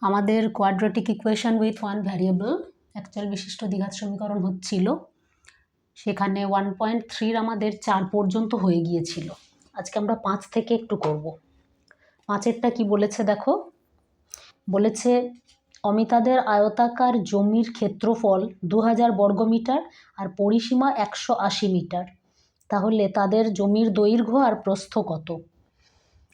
আমাদের quadratic equation with one variable actual বিশিষ্ট দ্বিঘাত সমীকরণ হচ্ছিল, সেখানে 1.3 আমাদের 4 পর্যন্ত হয়ে গিয়েছিল। আজকে আমরা 5 থেকে একটু করব। 5এরটা কি বলেছে দেখো, বলেছে অমিতাদের আয়তাকার জমির ক্ষেত্রফল 2000 বর্গমিটার আর পরিসীমা 180 মিটার, তাহলে তাদের জমির দৈর্ঘ্য আর প্রস্থ কত?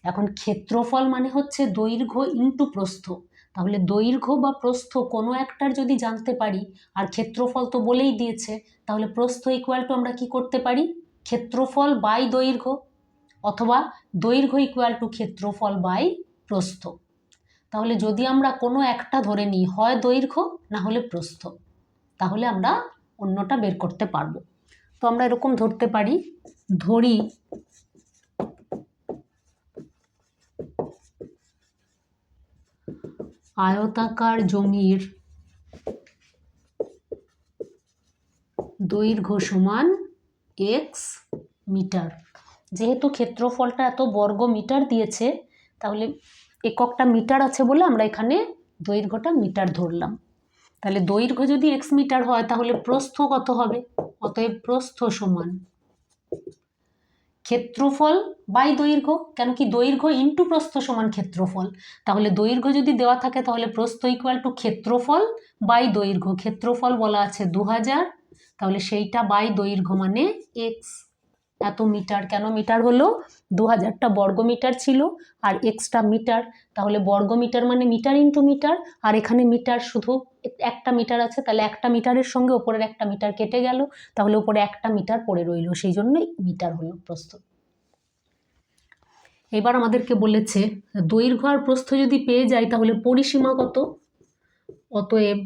এখন ক্ষেত্রফল মানে হচ্ছে দৈর্ঘ্য ইন্টু প্রস্থ, তাহলে দৈর্ঘ্য বা প্রস্থ কোনো একটার যদি জানতে পারি, আর ক্ষেত্রফল তো বলেই দিয়েছে, তাহলে প্রস্থ ইকুয়াল টু আমরা কি করতে পারি, ক্ষেত্রফল বাই দৈর্ঘ্য, অথবা দৈর্ঘ্য ইকুয়াল টু ক্ষেত্রফল বাই প্রস্থ। তাহলে যদি আমরা কোনো একটা ধরে নিই, হয় দৈর্ঘ্য না হলে প্রস্থ, তাহলে আমরা অন্যটা বের করতে পারবো। তো আমরা এরকম ধরতে পারি, ধরি আয়তাকার জমির দৈর্ঘ্য সমান x মিটার। যেহেতু ক্ষেত্রফলটা এত বর্গ মিটার দিয়েছে, তাহলে এককটা মিটার আছে বলে আমরা এখানে দৈর্ঘ্যটা মিটার ধরলাম। তাহলে দৈর্ঘ্য যদি x মিটার হয়, তাহলে প্রস্থ কত হবে? অতএব প্রস্থ সমান ক্ষেত্রফল বাই দৈর্ঘ্য, কেন কি দৈর্ঘ্য ইন্টু প্রস্থ সমান ক্ষেত্রফল। তাহলে দৈর্ঘ্য যদি দেওয়া থাকে, তাহলে প্রস্থ ইকুয়াল টু ক্ষেত্রফল বাই দৈর্ঘ্য। ক্ষেত্রফল বলা আছে 2000, তাহলে সেইটা বাই দৈর্ঘ্য মানে x। এত মিটার, কেন মিটার হলো? 2000টা বর্গ মিটার ছিল আর xটা মিটার, তাহলে বর্গ মিটার মানে মিটার ইন্টু মিটার, আর এখানে মিটার শুধু একটা মিটার আছে, তাহলে একটা মিটারের সঙ্গে ওপরের একটা মিটার কেটে গেল, তাহলে উপরে একটা মিটার পড়ে রইল, সেই জন্যই মিটার হলো প্রস্থ। এবার আমাদেরকে বলেছে দৈর্ঘ্য আর প্রস্থ যদি পেয়ে যাই, তাহলে পরিসীমা কত? অতএব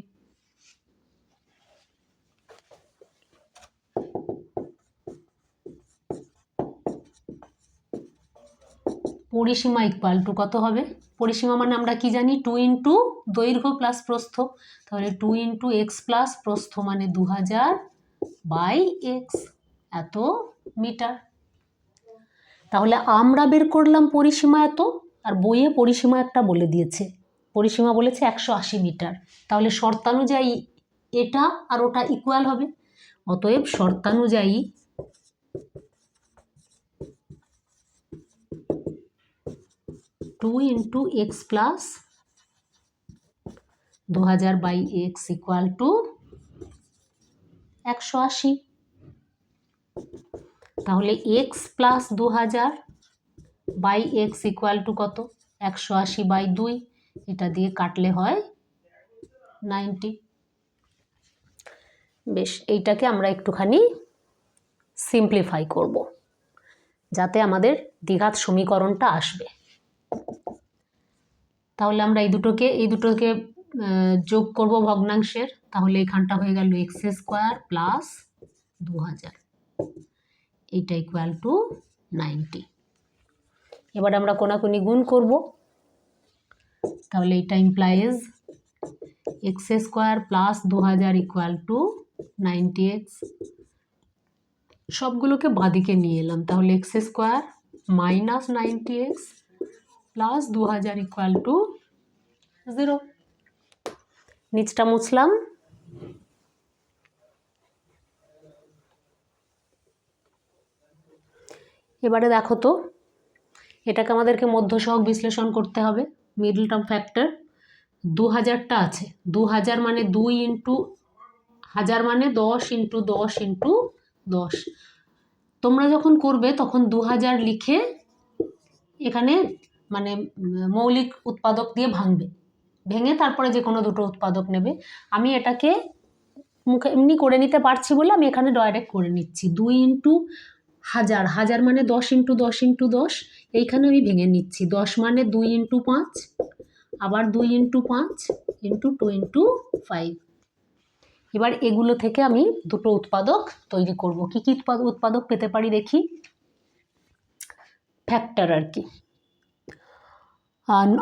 পরিসীমা ইকুয়াল টু কত হবে? পরিসীমা মানে আমরা কি জানি, 2 ইন্টু দৈর্ঘ্য প্লাস প্রস্থ, তাহলে 2 ইন্টু এক্স প্লাস প্রস্থ মানে 2000 বাই এক্স, এত মিটার। তাহলে আমরা বের করলাম পরিসীমা এত, আর বইয়ে পরিসীমা একটা বলে দিয়েছে, পরিসীমা বলেছে 180 মিটার। তাহলে শর্তানুযায়ী এটা আর ওটা ইকুয়াল হবে, অতএব শর্তানুযায়ী 2 into X plus 2000 by X equal to 180। তাহলে X plus 2000 by X equal to কত? 180 বাই 2, এটা দিয়ে কাটলে হয় 90। বেশ, এইটাকে আমরা একটুখানি সিম্পলিফাই করব, যাতে আমাদের দ্বিঘাত সমীকরণটা আসবে। তাহলে আমরা এই দুটোকে যোগ করব ভগ্নাংশের, তাহলে এখানটা হয়ে গেল এক্স স্কোয়ার প্লাস 2000, এইটা ইকুয়াল টু 90। এবার আমরা কোনাকুনি গুণ করব, তাহলে এটা implies x square plus 2000 equal to 90x। সবগুলোকে বাঁদিকে নিয়ে এলাম, তাহলে x square minus 90x plus 2000 equal to 0। নিচটা মুছলাম। এবারে দেখো তো, এটাকে আমাদেরকে মধ্য সহগ বিশ্লেষণ করতে হবে, মিডল টার্ম ফ্যাক্টর। 2000টা আছে, 2000 মানে 2 ইন্টু 1000 মানে 10 ইন্টু 10 ইন্টু 10। তোমরা যখন করবে তখন 2000 লিখে এখানে মানে মৌলিক উৎপাদক দিয়ে ভাঙবে, ভেঙে তারপরে যে কোনো দুটো উৎপাদক নেবে। আমি এটাকে মুখে এমনি করে নিতে পারছি বলে আমি এখানে ডাইরেক্ট করে নিচ্ছি। 2 ইন্টু 1000, 1000 মানে 10 ইন্টু 10 ইন্টু 10, এইখানে আমি ভেঙে নিচ্ছি। 10 মানে 2 ইন্টু 5, আবার 2 ইন্টু 5 ইন্টু 2 ইন্টু 5। এবার এগুলো থেকে আমি দুটো উৎপাদক তৈরি করব। কি কি উৎপাদক পেতে পারি দেখি, ফ্যাক্টর আর কি।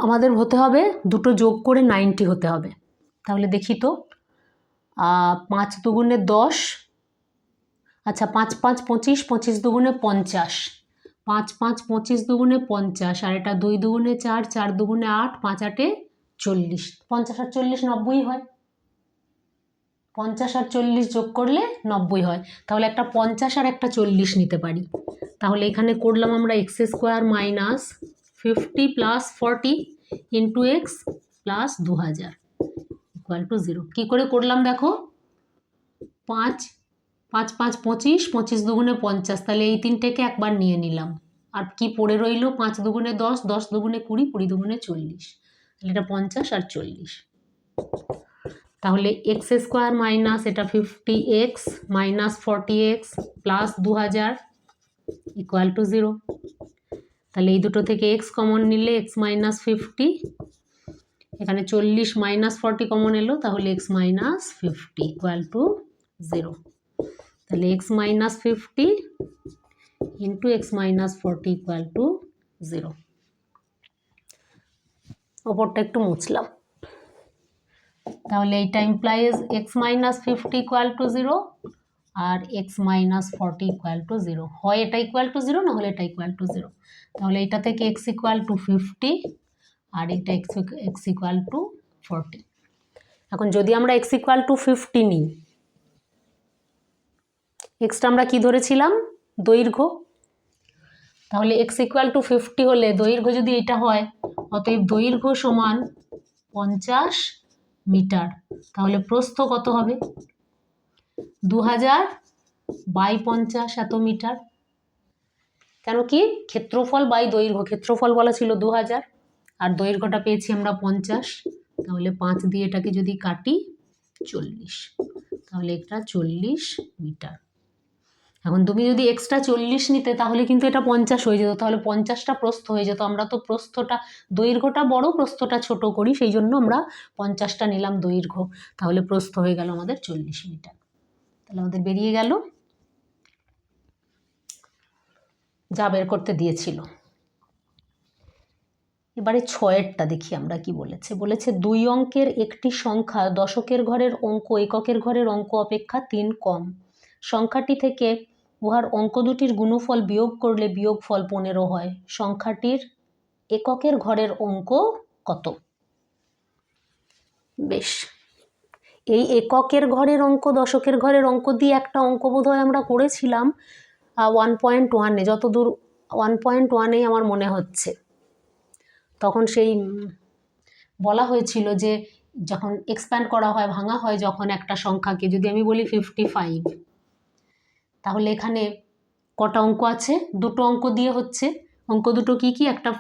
আমাদের হতে হবে দুটো যোগ করে 90 হতে হবে। তাহলে দেখি তো, 5 দুগুণে 10, আচ্ছা 5 5 25, 25 দুগুণে 50, 5 5 25 দুগুণে 50, আর এটা 2 দুগুণে 4, 4 দুগুণে 8, 5 8 40, 50 আর 40 90 হয়, 50 আর 40 যোগ করলে 90 হয়। তাহলে একটা 50 আর একটা 40 নিতে পারি। তাহলে এখানে করলাম আমরা x square minus 50 plus 40 into X plus 2000 equal to 0। কী করে করলাম দেখো, 5 5 5 25, 25 দুগুণে 50, তাহলে এই তিনটেকে একবার নিয়ে নিলাম। আর কি পড়ে রইল, 5 দুগুণে 10, 10 দুগুণে 20, 20 দুগুণে 40, তাহলে এটা 50 আর 40। তাহলে এক্স স্কোয়ার মাইনাস এটা 50x minus 40x plus 2000 equal to 0। তাহলে এই দুটো থেকে এক্স কমন নিলে এক্স মাইনাস 50, এখানে 40 মাইনাস 40 কমন এলো, তাহলে এক্স মাইনাস 50 ইকুয়াল টু 0। তাহলে X minus 50 into X minus 40 equal to 0। ওপরটা একটু মুছলাম। তাহলে এইটা implies X minus 50 equal to 0 আর এক্স মাইনাস 40 ইকুয়াল টু 0। হয় এটা ইকুয়াল টু 0, না হলে এটা ইকুয়াল টু 0। তাহলে এটা থেকে এক্স ইকুয়াল টু 50 আর এটা এক্স ইকুয়াল টু 40। এখন যদি আমরা এক্স ইকুয়াল টু 50 নিই, এক্সটা আমরা কি ধরেছিলাম, দৈর্ঘ্য। তাহলে এক্স ইকুয়াল টু 50 হলে দৈর্ঘ্য যদি এটা হয়, অতএব দৈর্ঘ্য সমান 50 মিটার। তাহলে প্রস্থ কত হবে, 2000 বাই 50 এত মিটার। কেন কি, ক্ষেত্রফল বাই দৈর্ঘ্য, ক্ষেত্রফল বলা ছিল 2000 আর দৈর্ঘ্যটা পেয়েছি আমরা 50। তাহলে 5 দিয়ে এটাকে যদি কাটি 40, তাহলে এটা 40 মিটার। এখন তুমি যদি এক্সট্রা 40 নিতে তাহলে কিন্তু এটা 50 হয়ে যেত, তাহলে 50টা প্রস্থ হয়ে যেত। আমরা তো প্রস্থটা, দৈর্ঘ্যটা বড়, প্রস্থটা ছোট করি, সেই জন্য আমরা 50টা নিলাম দৈর্ঘ্য। তাহলে প্রস্থ হয়ে গেল আমাদের 40 মিটার। তাহলে আমাদের বেরিয়ে গেল যা বের করতে দিয়েছিল। এবারে 6এরটা দেখি আমরা কি বলেছে। বলেছে 2 অঙ্কের একটি সংখ্যা দশকের ঘরের অঙ্ক এককের ঘরের অঙ্ক অপেক্ষা 3 কম। সংখ্যাটি থেকে উহার অঙ্ক দুটির গুণফল বিয়োগ করলে বিয়োগফল 15 হয়। সংখ্যাটির এককের ঘরের অঙ্ক কত? বেশ, এই এককের ঘরের অঙ্ক দশকের ঘরের অঙ্ক দিয়ে একটা অঙ্ক বোধহয় আমরা করেছিলাম 1.1-এ, যতদূর 1.1-এই আমার মনে হচ্ছে। তখন সেই বলা হয়েছিল যে যখন এক্সপ্যান্ড করা হয়, ভাঙা হয় যখন একটা সংখ্যাকে, যদি আমি বলি 55, তাহলে এখানে কটা অঙ্ক আছে, দুটো অঙ্ক দিয়ে হচ্ছে। অঙ্ক দুটো কি কি, একটা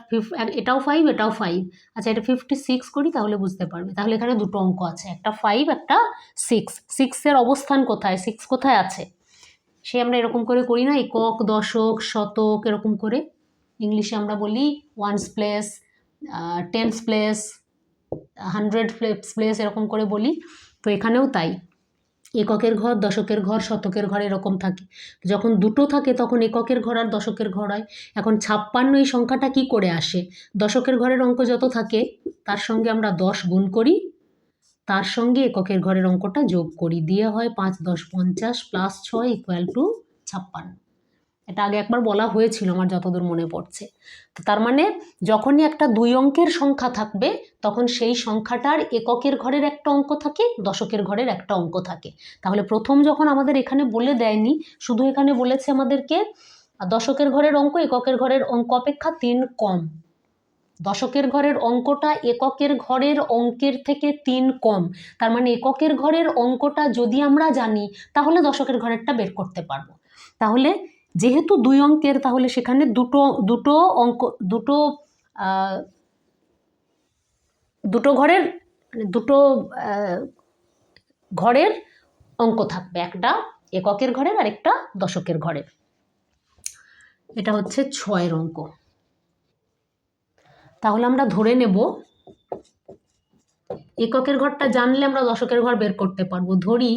এটাও 5 এটাও 5। আচ্ছা, এটা 56 করি তাহলে বুঝতে পারবে। তাহলে এখানে দুটো অঙ্ক আছে, একটা 5 একটা 6। 6-এর অবস্থান কোথায়, 6 কোথায় আছে সে আমরা এরকম করে করি না, একক, দশক, শতক, এরকম করে। ইংলিশে আমরা বলি once place, 10th place, 100 place, এরকম করে বলি। তো এখানেও তাই, এককের ঘর, দশকের ঘর, শতকের ঘর এরকম থাকে। যখন দুটো থাকে তখন এককের ঘর আর দশকের ঘর হয়। এখন 56 এই সংখ্যাটা কি করে আসে, দশকের ঘরের অঙ্ক যত থাকে তার সঙ্গে আমরা 10 গুণ করি, তার সঙ্গে এককের ঘরের অঙ্কটা যোগ করি, দিয়ে হয় 5 10 50 প্লাস 6 ইকুয়াল টু 56। এটা আগে একবার বলা হয়েছিল আমার যতদূর মনে পড়ছে। তো তার মানে যখনই একটা 2 অঙ্কের সংখ্যা থাকবে তখন সেই সংখ্যাটার এককের ঘরের একটা অঙ্ক থাকে, দশকের ঘরের একটা অঙ্ক থাকে। তাহলে প্রথম যখন আমাদের এখানে বলে দেয়নি, শুধু এখানে বলেছে আমাদেরকে দশকের ঘরের অঙ্ক এককের ঘরের অঙ্ক অপেক্ষা 3 কম। দশকের ঘরের অঙ্কটা এককের ঘরের অঙ্কের থেকে 3 কম। তার মানে এককের ঘরের অঙ্কটা যদি আমরা জানি তাহলে দশকের ঘরেরটা বের করতে পারবো। তাহলে যেহেতু 2 অঙ্কের, তাহলে সেখানে দুটো অঙ্ক, দুটো ঘরের, মানে দুটো ঘরের অঙ্ক থাকবে, একটা এককের ঘরের আর একটা দশকের ঘরের। এটা হচ্ছে 6-এর অঙ্ক। তাহলে আমরা ধরে নেব এককের ঘরটা জানলে আমরা দশকের ঘর বের করতে পারবো। ধরি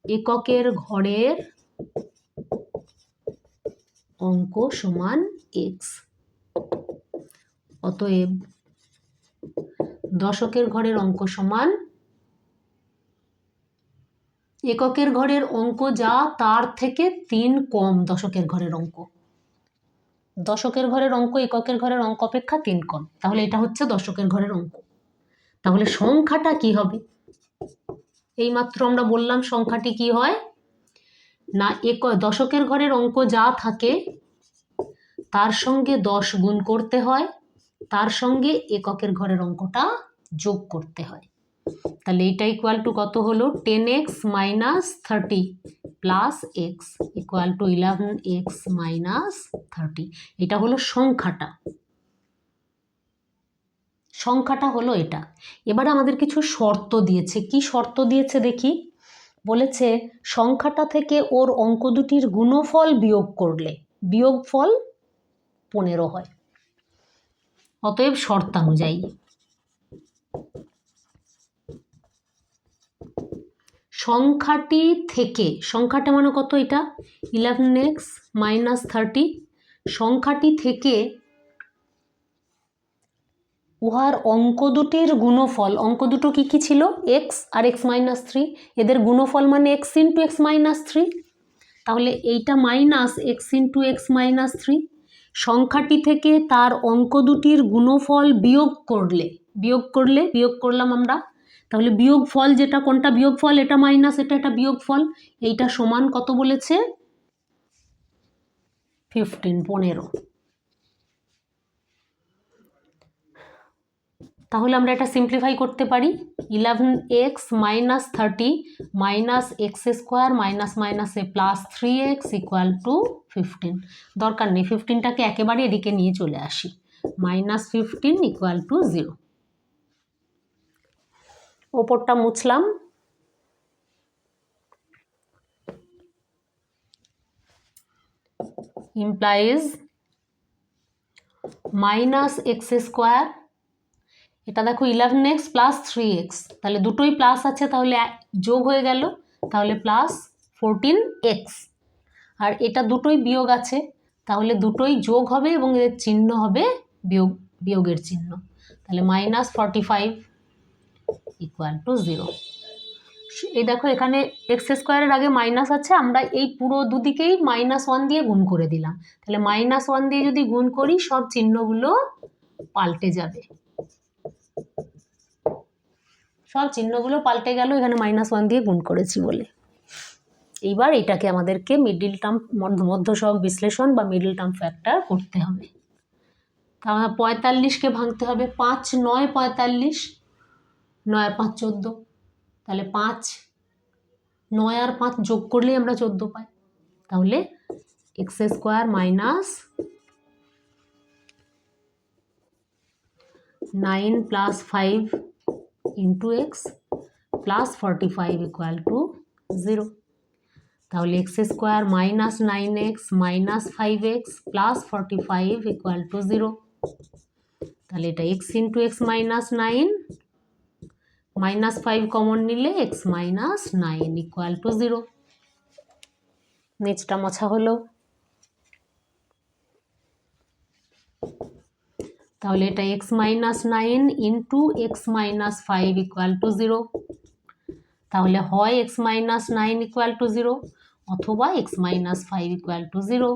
এককের ঘরের অঙ্ক সমান x, অতএব দশকের ঘরের অঙ্ক সমান এককের ঘরের অঙ্ক যা তার থেকে 3 কম দশকের ঘরের অঙ্ক। দশকের ঘরের অঙ্ক এককের ঘরের অঙ্ক অপেক্ষা 3 কম, তাহলে এটা হচ্ছে দশকের ঘরের অঙ্ক। তাহলে সংখ্যাটা কি হবে? এইমাত্র আমরা বললাম সংখ্যাটি কি হয় না, দশকের ঘরের অঙ্ক যা থাকে তার সঙ্গে 10 গুণ করতে হয়, তার সঙ্গে এককের ঘরের অঙ্কটা যোগ করতে হয়। তাহলে এটা ইকুয়াল টু কত হলো, 10x - 30 plus x equal two 11x - 30। এটা হলো সংখ্যাটা, সংখ্যাটা হলো এটা। এবারে আমাদের কিছু শর্ত দিয়েছে। কি শর্ত দিয়েছে দেখি। বলেছে সংখ্যাটা থেকে ওর অঙ্ক দুটির গুণফল বিয়োগ করলে বিয়োগফল 15 হয়। অতএব শর্তানুযায়ী সংখ্যাটি থেকে, সংখ্যাটা মানে কত, এটা 11x - 30, সংখ্যাটি থেকে উহার অঙ্ক দুটির গুণফল, অঙ্ক দুটো কি কি ছিল, x আর x - 3, এদের গুণফল মানে x × x - 3, তাহলে এইটা মাইনাস x × x - 3, সংখ্যাটি থেকে তার অঙ্ক দুটির গুণফল বিয়োগ করলাম আমরা, তাহলে বিয়োগফল যেটা, কোনটা বিয়োগফল, এটা মাইনাস এটা বিয়োগফল, এইটা সমান কত বলেছে 15। তাহলে আমরা এটা সিম্পলিফাই করতে পারি। 11x - 30 মাইনাস x² মাইনাস মাইনাসে প্লাস 3x ইকুয়াল টু 15। দরকার নেই, 15টাকে একেবারে এদিকে নিয়ে চলে আসি, -15 ইকুয়াল টু 0। ওপরটা মুছলাম, ইমপ্লাইজ -x², এটা দেখো 11x প্লাস 3x, তাহলে দুটোই প্লাস আছে, তাহলে যোগ হয়ে গেল, তাহলে প্লাস 14x, আর এটা দুটোই বিয়োগ আছে, তাহলে দুটোই যোগ হবে এবং এর চিহ্ন হবে বিয়োগের চিহ্ন, তাহলে -45 ইকুয়াল টু 0। এই দেখো এখানে x² আগে মাইনাস আছে, আমরা এই পুরো দুদিকেই -1 দিয়ে গুণ করে দিলাম, তাহলে -1 দিয়ে যদি গুণ করি সব চিহ্নগুলো পাল্টে যাবে, সব চিহ্নগুলো পাল্টে গেল এখানে -1 দিয়ে গুণ করেছি বলে। এইবার এটাকে আমাদেরকে মিডল টার্ম মধ্য সহগ বিশ্লেষণ বা মিডল টার্ম ফ্যাক্টর করতে হবে। তাহলে 45কে ভাঙতে হবে, 5 × 9 45, 9 আর 5 14, তাহলে 5, 9 আর 5 যোগ করলেই আমরা 14 পাই, তাহলে x² minus 9 plus 5 into X plus 45 equal to 0। তাহলে x² minus 9x minus 5x plus 45 equal to 0। তাহলে এটা x × x মাইনাস 9, -5 কমন নিলে x - 9 ইকুয়াল টু 0। নিচটা মোছা হলো, তাহলে এটা x - 9 into x - 5 equal to 0। তাহলে হয় x - 9 ইকুয়াল টু 0 অথবা x - 5 ইকুয়াল টু 0,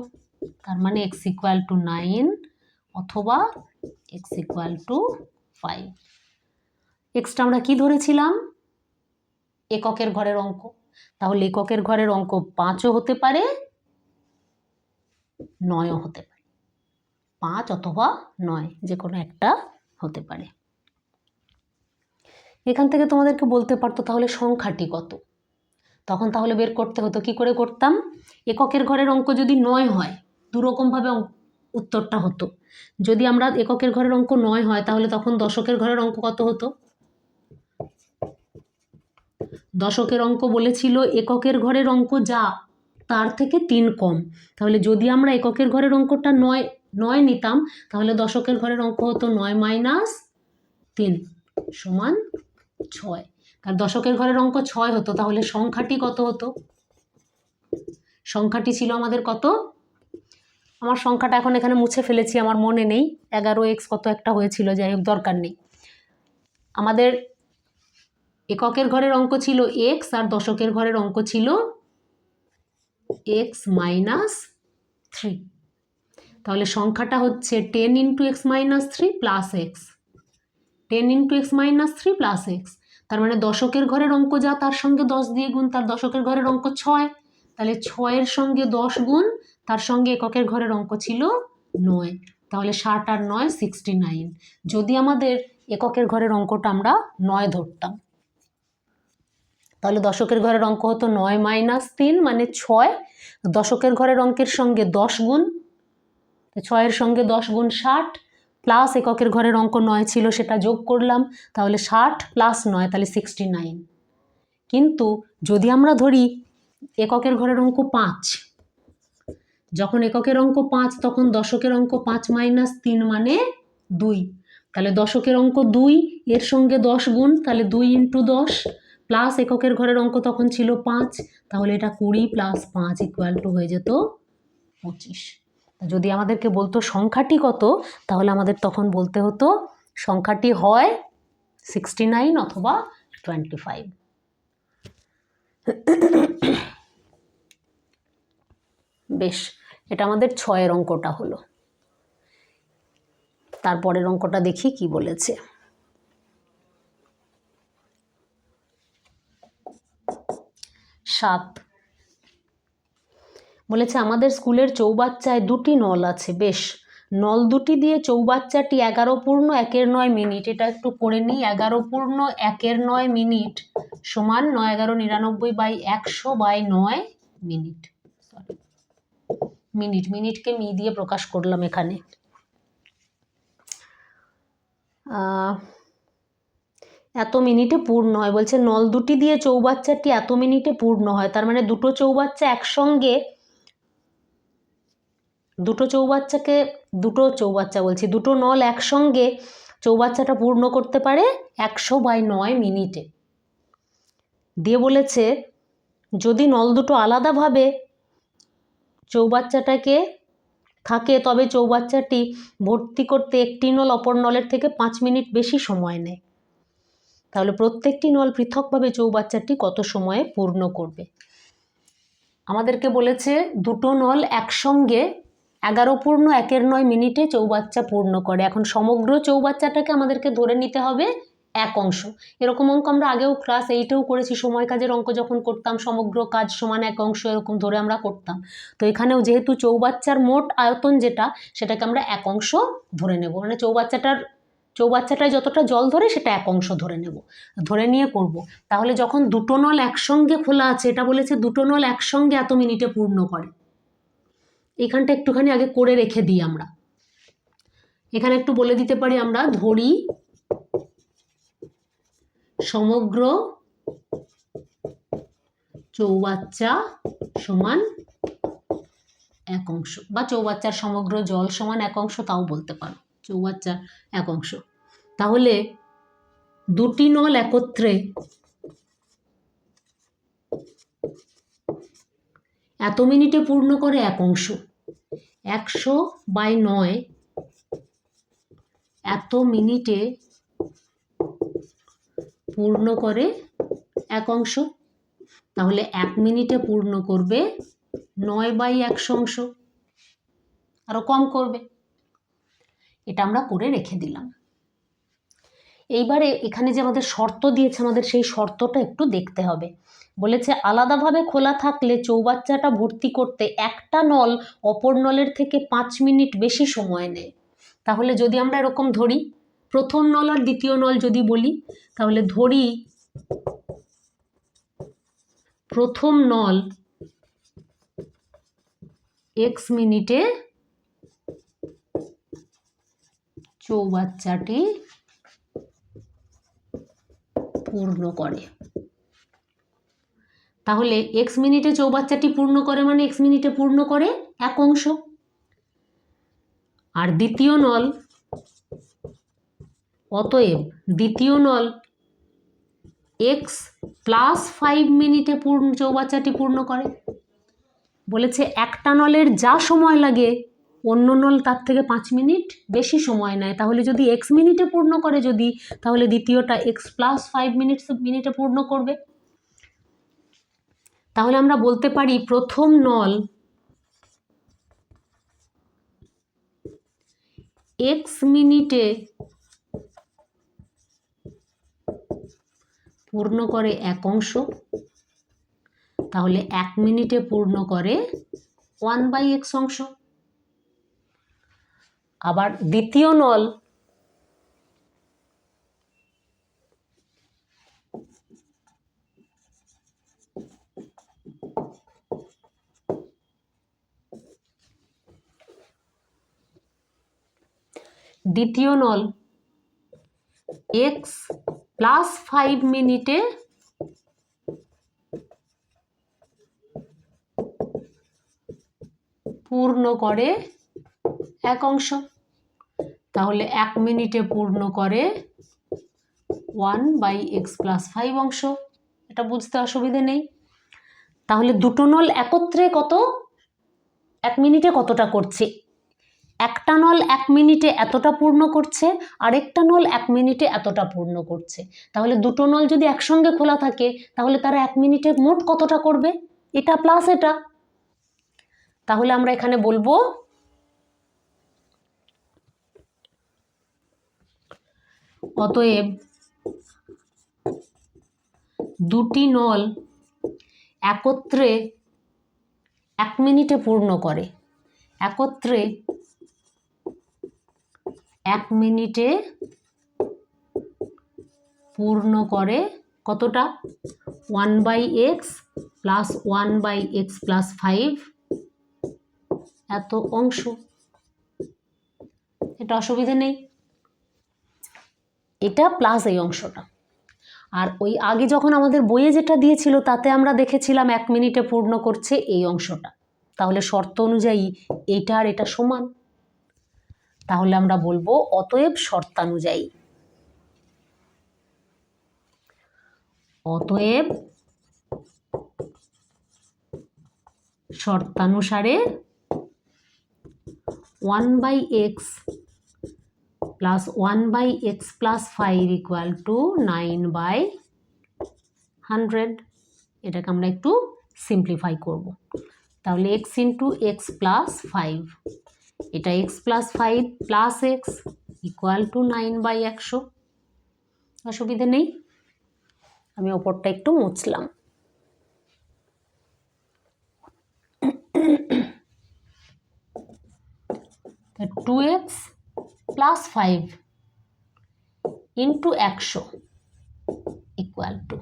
তার মানে x ইকুয়াল টু 9 অথবা x ইকুয়াল টু 5। এক্সটা আমরা কি ধরেছিলাম, এককের ঘরের অঙ্ক, তাহলে এককের ঘরের অঙ্ক 5ও হতে পারে 9ও হতে পারে, 5 অথবা 9 যে কোনো একটা হতে পারে। এখান থেকে তোমাদেরকে বলতে পারতো তাহলে সংখ্যাটি কত, তখন তাহলে বের করতে হতো। কি করে করতাম, এককের ঘরের অঙ্ক যদি 9 হয়, দুরকমভাবে উত্তরটা হতো। যদি আমরা এককের ঘরের অঙ্ক 9 হয়, তাহলে তখন দশকের ঘরের অঙ্ক কত হতো, দশকের অঙ্ক বলেছিল এককের ঘরের অঙ্ক যা তার থেকে 3 কম, তাহলে যদি আমরা এককের ঘরের অঙ্কটা 9 নিতাম, তাহলে দশকের ঘরের অঙ্ক হতো 9 - 3 সমান 6। আর দশকের ঘরের অঙ্ক 6 হতো, তাহলে সংখ্যাটি কত হতো, সংখ্যাটি ছিল আমাদের কত, আমার সংখ্যাটা এখন এখানে মুছে ফেলেছি, আমার মনে নেই, 11x কত একটা হয়েছিল, যাই হোক দরকার নেই। আমাদের এককের ঘরের অঙ্ক ছিল x আর দশকের ঘরের অঙ্ক ছিল x - 3, তাহলে সংখ্যাটা হচ্ছে 10 into X minus 3 plus x, 10 into X minus 3 plus x. তার মানে দশকের ঘরের অঙ্ক যা তার সঙ্গে 10 দিয়ে গুণ, তার দশকের ঘরের অঙ্ক 6, তাহলে 6-এর সঙ্গে 10 গুণ, তার সঙ্গে এককের ঘরের অঙ্ক ছিল 9, তাহলে 60 আর 9 69। যদি আমাদের এককের ঘরের অঙ্কটা আমরা 9 ধরতাম, তাহলে দশকের ঘরের অঙ্ক হতো 9 মাইনাস 3 মানে 6, দশকের ঘরের অঙ্কের সঙ্গে 10 গুণ, 6-এর সঙ্গে 10 গুণ 60, প্লাস এককের ঘরের অঙ্ক 9 ছিল সেটা যোগ করলাম, তাহলে 60 প্লাস 9 তাহলে 69। কিন্তু যদি আমরা ধরি এককের ঘরের অঙ্ক 5, যখন এককের অঙ্ক 5 তখন দশকের অঙ্ক 5 মাইনাস 3 মানে 2, তাহলে দশকের অঙ্ক 2, এর সঙ্গে 10 গুণ, তাহলে 2 ইন্টু 10, প্লাস এককের ঘরের অঙ্ক তখন ছিল 5, তাহলে এটা 20 প্লাস 5 ইকুয়াল টু হয়ে যেত 25। যদি আমাদেরকে বলতো সংখ্যাটি কত, তাহলে আমাদের তখন বলতে হতো সংখ্যাটি হয় 69 অথবা 25। বেশ, এটা আমাদের 6-এর অঙ্কটা হলো। তারপরের অঙ্কটা দেখি কি বলেছে। 7 বলেছে আমাদের স্কুলের চৌবাচ্চায় 2টি নল আছে। বেশ, নল 2টি দিয়ে চৌবাচ্চাটি 11 পূর্ণ 1/9 মিনিট, এটা একটু করে নিই। 11 পূর্ণ 1/9 মিনিট সমান 9 11 99 বাই 100 বাই 9 মিনিট। মিনিটকে মি দিয়ে প্রকাশ করলাম এখানে। এত মিনিটে পূর্ণ হয়, বলছে নল 2টি দিয়ে চৌবাচ্চাটি এত মিনিটে পূর্ণ হয়। তার মানে দুটো চৌবাচ্চা একসঙ্গে, দুটো নল একসঙ্গে চৌবাচ্চাটা পূর্ণ করতে পারে 100 বাই 9 মিনিটে। দিয়ে বলেছে যদি নল দুটো আলাদাভাবে চৌবাচ্চাটাকে থাকে তবে চৌবাচ্চাটি ভর্তি করতে একটি নল অপর নলের থেকে 5 মিনিট বেশি সময় নেয়। তাহলে প্রত্যেকটি নল পৃথকভাবে চৌবাচ্চাটি কত সময়ে পূর্ণ করবে। আমাদেরকে বলেছে দুটো নল একসঙ্গে 11 পূর্ণ 1/9 মিনিটে চৌবাচ্চা পূর্ণ করে। এখন সমগ্র চৌবাচ্চাটাকে আমাদেরকে ধরে নিতে হবে 1 অংশ। এরকম অঙ্ক আমরা আগেও ক্লাস 8-এও করেছি, সময় কাজের অঙ্ক যখন করতাম সমগ্র কাজ সমান 1 অংশ এরকম ধরে আমরা করতাম। তো এখানেও যেহেতু চৌবাচ্চার মোট আয়তন যেটা, সেটাকে আমরা 1 অংশ ধরে নেব, মানে চৌবাচ্চাটায় যতটা জল ধরে সেটা 1 অংশ ধরে নেব, ধরে নিয়ে করব। তাহলে যখন দুটো নল একসঙ্গে খোলা আছে, এটা বলেছে দুটো নল একসঙ্গে এত মিনিটে পূর্ণ করে। এখানটা একটুখানি আগে করে রেখে দিই আমরা। এখানে একটু বলে দিতে পারি আমরা, ধরি সমগ্র চৌবাচ্চা সমান 1 অংশ, বা চৌবাচ্চার সমগ্র জল সমান 1 অংশ, তাও বলতে পারো চৌবাচ্চার 1 অংশ। তাহলে দুটি নল একত্রে এত মিনিটে পূর্ণ করে 1 অংশ, 100 বাই 9 এত মিনিটে পূর্ণ করে 1 অংশ। তাহলে 1 মিনিটে পূর্ণ করবে 9 বাই 100 অংশ, আরো কম করবে। এটা আমরা করে রেখে দিলাম। এইবারে এখানে যে আমাদের শর্ত দিয়েছে, আমাদের সেই শর্তটা একটু দেখতে হবে। বলেছে আলাদাভাবে খোলা থাকলে চৌবাচ্চাটা ভর্তি করতে একটা নল অপর নলের থেকে 5 মিনিট বেশি সময় নেয়। তাহলে যদি আমরা এরকম ধরি, প্রথম নল আর দ্বিতীয় নল যদি বলি, তাহলে ধরি প্রথম নল x মিনিটে চৌবাচ্চাটি পূর্ণ করে। তাহলে x মিনিটে চৌবাচ্চাটি পূর্ণ করে মানে x মিনিটে পূর্ণ করে 1 অংশ। আর দ্বিতীয় নল, অতএব দ্বিতীয় নল x প্লাস 5 মিনিটে চৌবাচ্চাটি পূর্ণ করে। বলেছে একটা নলের যা সময় লাগে অন্য নল তার থেকে 5 মিনিট বেশি সময় নেয়। তাহলে যদি x মিনিটে পূর্ণ করে, তাহলে দ্বিতীয়টা x প্লাস 5 মিনিটে পূর্ণ করবে। তাহলে আমরা বলতে পারি প্রথম নল এক্স মিনিটে পূর্ণ করে 1 অংশ, তাহলে 1 মিনিটে পূর্ণ করে 1/x অংশ। আবার দ্বিতীয় নল x প্লাস 5 মিনিটে পূর্ণ করে 1 অংশ, তাহলে 1 মিনিটে পূর্ণ করে 1/x প্লাস 5 অংশ। এটা বুঝতে অসুবিধে নেই। তাহলে দুটো নল একত্রে 1 মিনিটে কতটা করছে? একটা নল 1 মিনিটে এতটা পূর্ণ করছে, আরেকটা নল 1 মিনিটে এতটা পূর্ণ করছে। তাহলে দুটো নল যদি একসঙ্গে খোলা থাকে তাহলে তারা 1 মিনিটে মোট কতটা করবে? এটা প্লাস এটা। তাহলে আমরা এখানে বলবো অতএব দুটি নল একত্রে 1 মিনিটে পূর্ণ করে, 1 মিনিটে পূর্ণ করে কতটা? 1/x প্লাস 1/x প্লাস 5 এত অংশ। এটা অসুবিধে নেই, এটা প্লাস এই অংশটা। আর ওই আগে যখন আমাদের বইয়ে যেটা দিয়েছিল তাতে আমরা দেখেছিলাম 1 মিনিটে পূর্ণ করছে এই অংশটা। তাহলে শর্ত অনুযায়ী এটা আর এটা সমান। তাহলে আমরা বলবো অতএব শর্তানুযায়ী, অতএব শর্তানুসারে 1/x plus 1/x plus 5 equal to 9/100। এটাকে আমরা একটু সিম্পলিফাই করব। তাহলে x ইন্টু এক্স প্লাস 5, এটা x plus 5 plus x equal two 9/100। অসুবিধে নেই। আমি ওপরটা একটু মুছলাম। तो 2x plus 5 into 100 equal to,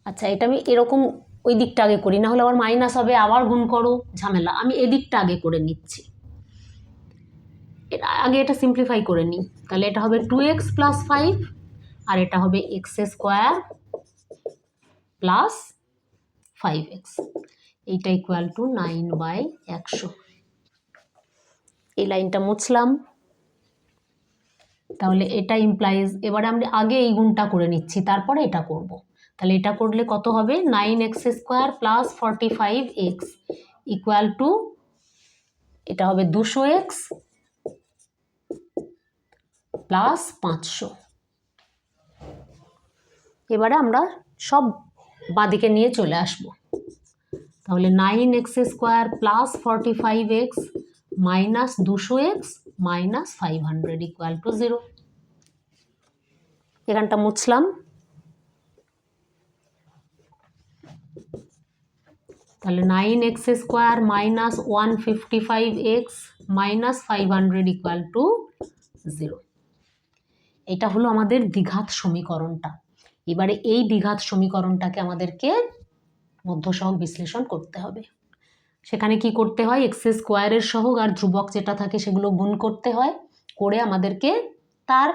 अच्छा এটা আমি এরকম ওই দিকটা আগে করি, না হলে আবার মাইনাস হবে, আবার গুণ করো, ঝামেলা। আমি এই দিকটা আগে করে নিচ্ছি, এটা আগে এটা সিম্পলিফাই করে নিই। তাহলে এটা হবে 2x প্লাস 5 আর এটা হবে x স্কয়ার প্লাস 5x, এইটা ইকুয়াল টু 9/100। এই লাইনটা মুছলাম। তাহলে এটা ইমপ্লাইজ, এবারে আমরা আগে এই গুণটা করে নিচ্ছি তারপরে এটা করব। তাহলে এটা করলে কত হবে? 9x square plus 45x equal to, এটা হবে 200x প্লাস 500। এবারে আমরা সব বাঁদিকে নিয়ে চলে আসব। তাহলে 9x square plus 45x minus 200x minus 500 equal to 0। এখানটা মুছলাম। তাহলে 9x square minus 155x minus 500 equal to 0। এটা হলো আমাদের দ্বিঘাত সমীকরণটা। এবারে এই দ্বিঘাত সমীকরণটাকে আমাদেরকে মধ্যসহগ বিশ্লেষণ করতে হবে। সেখানে কি করতে হয়? এক্স স্কোয়ারের সহগ আর ধ্রুবক যেটা থাকে সেগুলো গুণ করতে হয়, করে আমাদেরকে তার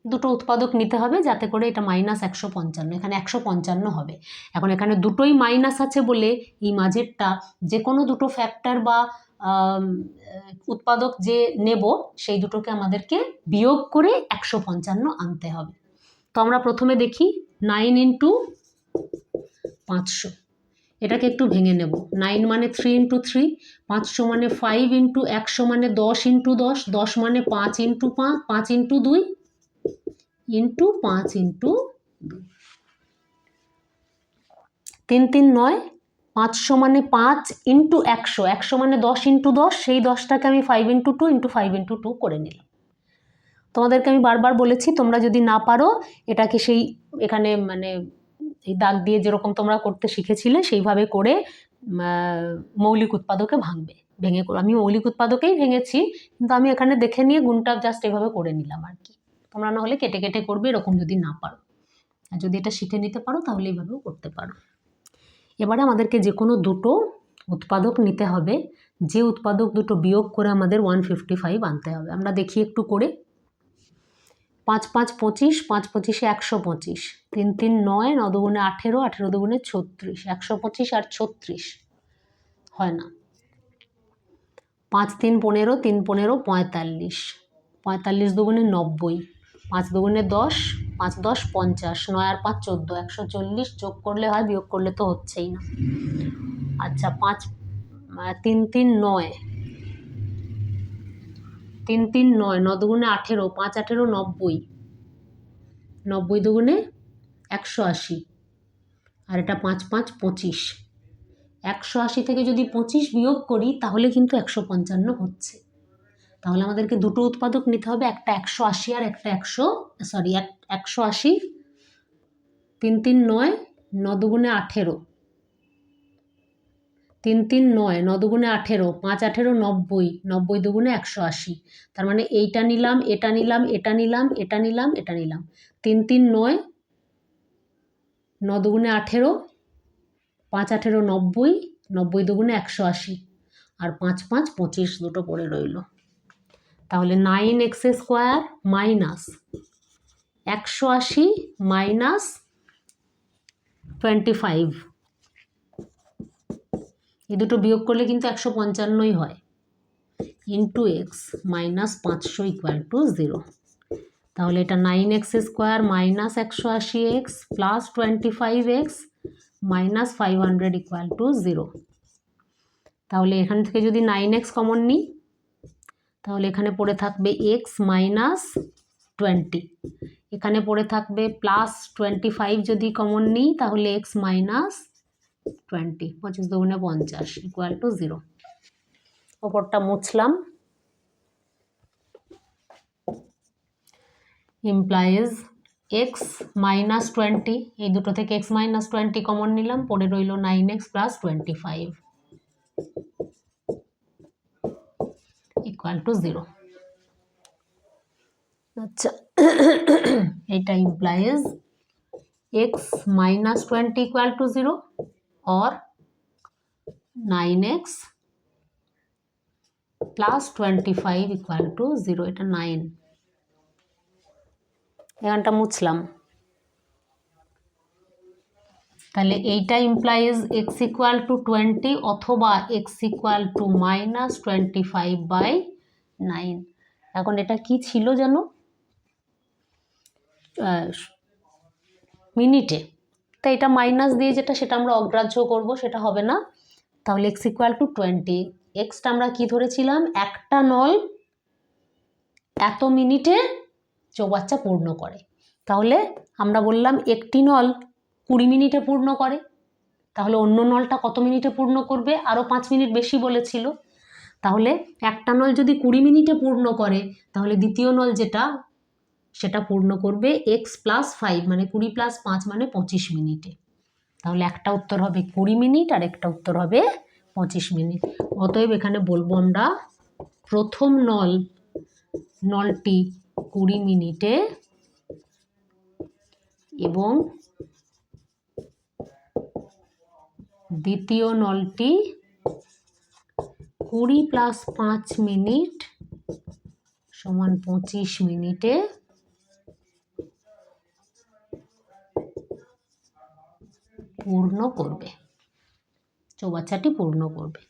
দুটো উৎপাদক নিতে হবে যাতে করে এটা মাইনাস 155, এখানে 155 হবে। এখন এখানে দুটোই মাইনাস আছে বলে এই মাঝেরটা যে কোনো দুটো ফ্যাক্টর বা উৎপাদক যে নেব সেই দুটোকে আমাদেরকে বিয়োগ করে 155 আনতে হবে। তো আমরা প্রথমে দেখি 9 ইন্টু 500, এটাকে একটু ভেঙে নেব। 9 মানে 3 ইন্টু 3, 500 মানে 5 ইন্টু 100 মানে 10 ইন্টু 10, 10 মানে 5 ইন্টু 5, 5 ইন্টু 2 ইন্টু 5 ইন্টু 2, 3 3 9, 500 মানে 5 ইন্টু 100, 100 মানে 10 ইন্টু 10, সেই 10টাকে আমি 5 ইন্টু 2 ইন্টু 5 ইন্টু 2 করে নিলাম। তোমাদেরকে আমি বারবার বলেছি তোমরা যদি না পারো এটাকে সেই এখানে মানে এই দাগ দিয়ে যেরকম তোমরা করতে শিখেছিলে সেইভাবে করে মৌলিক উৎপাদকে ভেঙে আমি মৌলিক উৎপাদকেই ভেঙেছি, কিন্তু আমি এখানে দেখে নিয়ে গুণটা জাস্ট এভাবে করে নিলাম আর কি। তোমরা না হলে কেটে কেটে করবে এরকম যদি না পারো, আর যদি এটা শিখে নিতে পারো তাহলে এইভাবেও করতে পারো। এবারে আমাদেরকে যে কোনো দুটো উৎপাদক নিতে হবে, যে উৎপাদক দুটো বিয়োগ করে আমাদের 155 আনতে হবে। আমরা দেখি একটু করে। 5 5 25, 5 25 125, 3 3 9, 9 দুগুণে 18, 18 দুগুণে 36, 125 আর 36 হয় না। 5 3 15, 3 15 45, 45 দুগুণে 90, 5 দুগুণে 10, 5 10 50, 9 আর 5 14, 140 যোগ করলে হয়, বিয়োগ করলে তো হচ্ছেই না। আচ্ছা 5 3 3 9, 3 3 9, 9 দুগুণে 18, 5 18 90, 90 দুগুণে 180, আর এটা 5 5 25। 180 থেকে যদি 25 বিয়োগ করি তাহলে কিন্তু 155 হচ্ছে। তাহলে আমাদেরকে দুটো উৎপাদক নিতে হবে, একটা 180 আর একটা 180। 3 3 9, 9 দুগুণে 18, 3 3 9, 9 দুগুণে 18, 5 18 90, 90 দুগুণে 180। তার মানে এইটা নিলাম, এটা নিলাম, এটা নিলাম, এটা নিলাম, এটা নিলাম। 3 3 9, 9 দুগুণে 18, 5 18 90, 90 দুগুণে 180, আর 5 5 25 দুটো পড়ে রইল। তাহলে 9x স্কোয়ার মাইনাস 180 মাইনাস 25, এই দুটো বিয়োগ করলে কিন্তু 155ই হয়, into X minus 500 equal to 0। তাহলে এটা 9x square minus 180x plus 25x minus 500 equal to 0। তাহলে এখান থেকে যদি 9x কমন নিই তাহলে এখানে পড়ে থাকবে x মাইনাস 20, এখানে পড়ে থাকবে প্লাস 25, যদি কমন নিই তাহলে x মাইনাস 20, 25 দুগুণে 50 ইকুয়াল টু 0। ওপরটা মুছলাম। ইমপ্লাইজ x মাইনাস 20, এই দুটো থেকে x মাইনাস 20 কমন নিলাম, পড়ে রইল 9x প্লাস 25 ইকুয়াল টু 0। আচ্ছা এটা implies x minus 20 equal to 0 और 9x প্লাস 25 ইকুয়াল টু 0, এটা 9। এখানটা মুছলাম। তাহলে এইটা ইমপ্লাইজ x ইকুয়াল টু 20 অথবা x ইকুয়াল টু মাইনাস 25/9। এখন এটা কি ছিল যেন, মিনিটে, তাই এটা মাইনাস দিয়ে যেটা সেটা আমরা অগ্রাহ্য করব, সেটা হবে না। তাহলে x ইকুয়াল টু 20, এক্সটা আমরা কি ধরেছিলাম, একটা নল এত মিনিটে চৌবাচ্চা পূর্ণ করে। তাহলে আমরা বললাম একটি নল 20 মিনিটে পূর্ণ করে, তাহলে অন্য নলটা কত মিনিটে পূর্ণ করবে, আরও 5 মিনিট বেশি বলেছিল। তাহলে একটা নল যদি 20 মিনিটে পূর্ণ করে তাহলে দ্বিতীয় নল যেটা সেটা পূর্ণ করবে x প্লাস 5 মানে 20 প্লাস 5 মানে 25 মিনিটে। তাহলে একটা উত্তর হবে 20 মিনিট আর একটা উত্তর হবে 25 মিনিট। অতএব এখানে বলবো আমরা প্রথম নলটি 20 মিনিটে এবং দ্বিতীয় নলটি 20 প্লাস 5 মিনিট সমান 25 মিনিটে পূর্ণ করবে, চৌবাচ্চাটি পূর্ণ করবে।